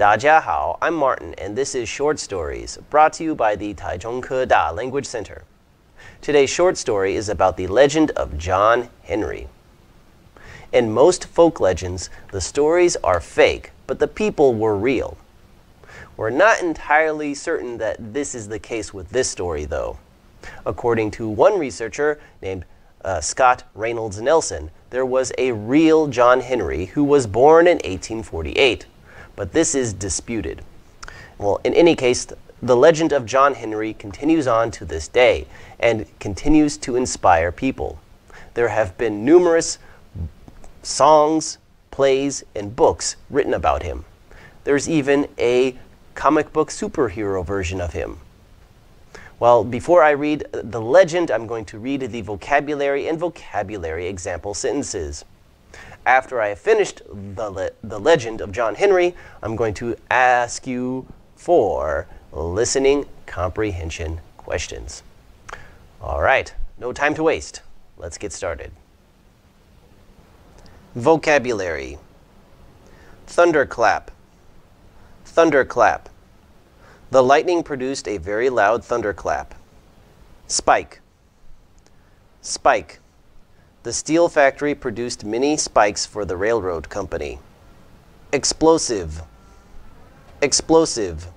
大家好, I'm Martin, and this is Short Stories, brought to you by the Taichung Keda Language Center. Today's short story is about the legend of John Henry. In most folk legends, the stories are fake, but the people were real. We're not entirely certain that this is the case with this story, though. According to one researcher named Scott Reynolds Nelson, there was a real John Henry who was born in 1848, but this is disputed. Well, in any case, the legend of John Henry continues on to this day and continues to inspire people. There have been numerous songs, plays, and books written about him. There's even a comic book superhero version of him. Well, before I read the legend, I'm going to read the vocabulary and vocabulary example sentences. After I have finished the legend of John Henry, I'm going to ask you for listening comprehension questions. All right, no time to waste. Let's get started. Vocabulary. Thunderclap. Thunderclap. The lightning produced a very loud thunderclap. Spike. Spike. The steel factory produced many spikes for the railroad company. Explosive. Explosive.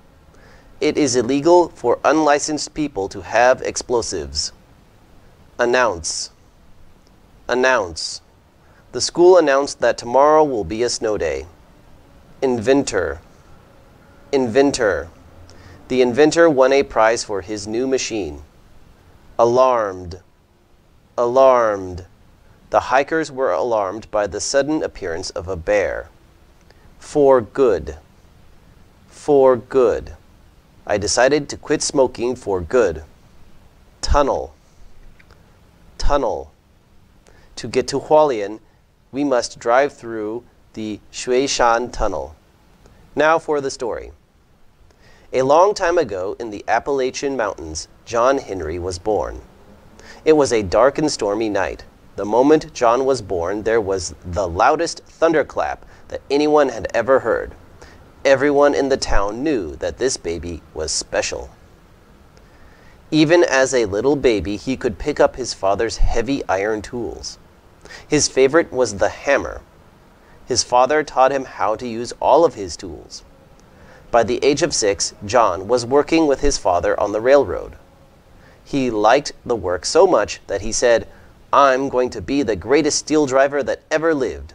It is illegal for unlicensed people to have explosives. Announce. Announce. The school announced that tomorrow will be a snow day. Inventor. Inventor. The inventor won a prize for his new machine. Alarmed. Alarmed. The hikers were alarmed by the sudden appearance of a bear. For good. For good. I decided to quit smoking for good. Tunnel. Tunnel. To get to Hualien, we must drive through the Xueshan Tunnel. Now for the story. A long time ago in the Appalachian Mountains, John Henry was born. It was a dark and stormy night. The moment John was born, there was the loudest thunderclap that anyone had ever heard. Everyone in the town knew that this baby was special. Even as a little baby, he could pick up his father's heavy iron tools. His favorite was the hammer. His father taught him how to use all of his tools. By the age of 6, John was working with his father on the railroad. He liked the work so much that he said, "I'm going to be the greatest steel driver that ever lived."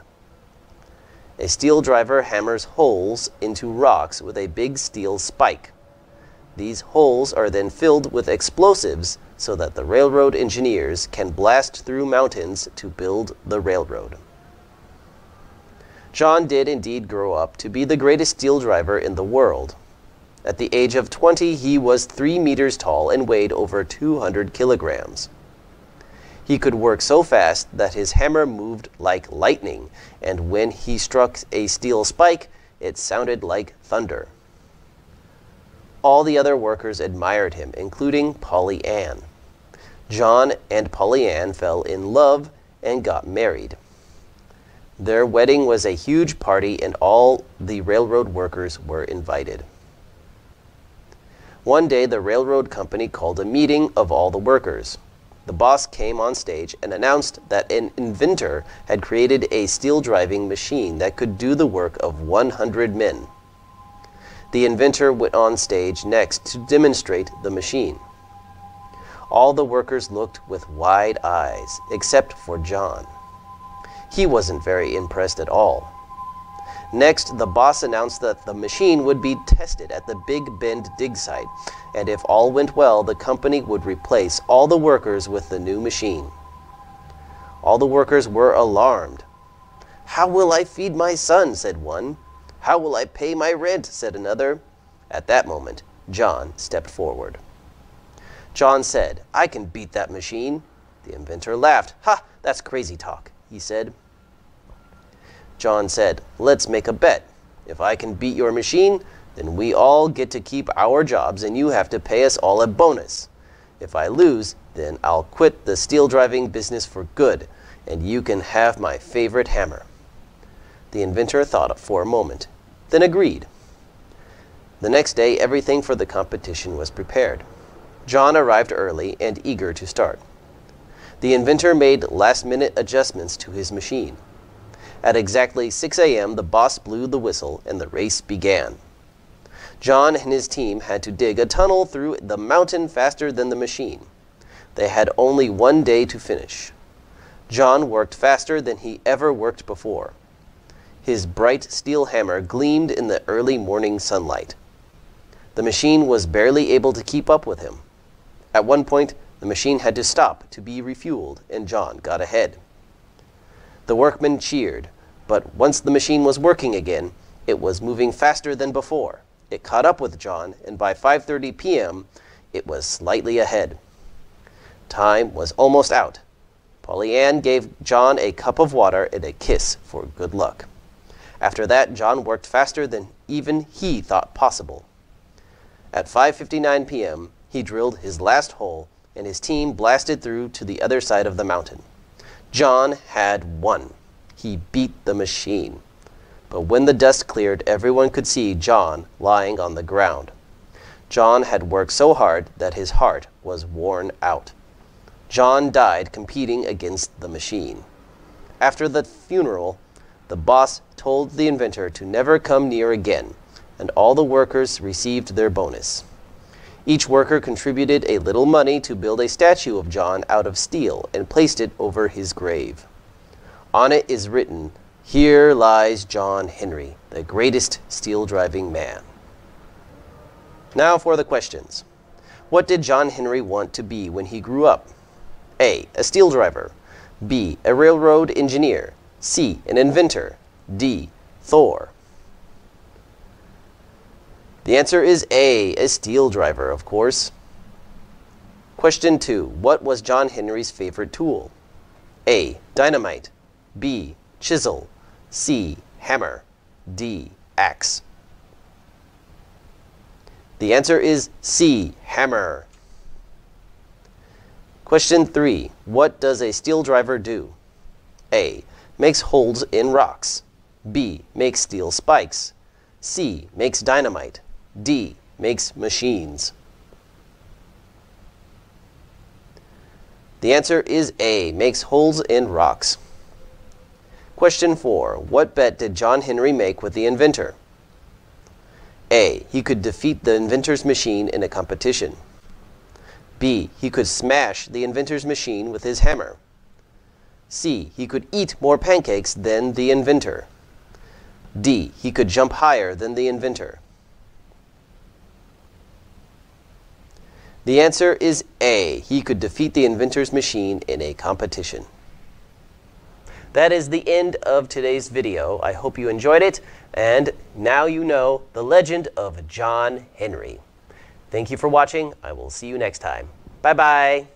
A steel driver hammers holes into rocks with a big steel spike. These holes are then filled with explosives so that the railroad engineers can blast through mountains to build the railroad. John did indeed grow up to be the greatest steel driver in the world. At the age of 20, he was 3 meters tall and weighed over 200 kilograms. He could work so fast that his hammer moved like lightning, and when he struck a steel spike, it sounded like thunder. All the other workers admired him, including Polly Ann. John and Polly Ann fell in love and got married. Their wedding was a huge party, and all the railroad workers were invited. One day, the railroad company called a meeting of all the workers. The boss came on stage and announced that an inventor had created a steel driving machine that could do the work of 100 men. The inventor went on stage next to demonstrate the machine. All the workers looked with wide eyes, except for John. He wasn't very impressed at all. Next, the boss announced that the machine would be tested at the Big Bend dig site, and if all went well, the company would replace all the workers with the new machine. All the workers were alarmed. "How will I feed my son?" said one. "How will I pay my rent?" said another. At that moment, John stepped forward. John said, "I can beat that machine." The inventor laughed. "Ha, that's crazy talk," he said. John said, "Let's make a bet. If I can beat your machine, then we all get to keep our jobs and you have to pay us all a bonus. If I lose, then I'll quit the steel driving business for good, and you can have my favorite hammer." The inventor thought for a moment, then agreed. The next day, everything for the competition was prepared. John arrived early and eager to start. The inventor made last-minute adjustments to his machine. At exactly 6 a.m., the boss blew the whistle and the race began. John and his team had to dig a tunnel through the mountain faster than the machine. They had only 1 day to finish. John worked faster than he ever worked before. His bright steel hammer gleamed in the early morning sunlight. The machine was barely able to keep up with him. At one point, the machine had to stop to be refueled, and John got ahead. The workmen cheered, but once the machine was working again, it was moving faster than before. It caught up with John, and by 5:30 p.m., it was slightly ahead. Time was almost out. Polly Ann gave John a cup of water and a kiss for good luck. After that, John worked faster than even he thought possible. At 5:59 p.m., he drilled his last hole, and his team blasted through to the other side of the mountain. John had won. He beat the machine. But when the dust cleared, everyone could see John lying on the ground. John had worked so hard that his heart was worn out. John died competing against the machine. After the funeral, the boss told the inventor to never come near again, and all the workers received their bonus. Each worker contributed a little money to build a statue of John out of steel and placed it over his grave. On it is written, "Here lies John Henry, the greatest steel-driving man." Now for the questions. What did John Henry want to be when he grew up? A steel driver. B, a railroad engineer. C, an inventor. D, Thor. The answer is A steel driver, of course. Question 2. What was John Henry's favorite tool? A, dynamite. B, chisel. C, hammer. D, axe. The answer is C, hammer. Question 3. What does a steel driver do? A, makes holes in rocks. B, makes steel spikes. C, makes dynamite. D, makes machines. The answer is A, makes holes in rocks. Question 4. What bet did John Henry make with the inventor? A, he could defeat the inventor's machine in a competition. B, he could smash the inventor's machine with his hammer. C, he could eat more pancakes than the inventor. D, he could jump higher than the inventor. The answer is A. He could defeat the inventor's machine in a competition. That is the end of today's video. I hope you enjoyed it, and now you know the legend of John Henry. Thank you for watching. I will see you next time. Bye-bye.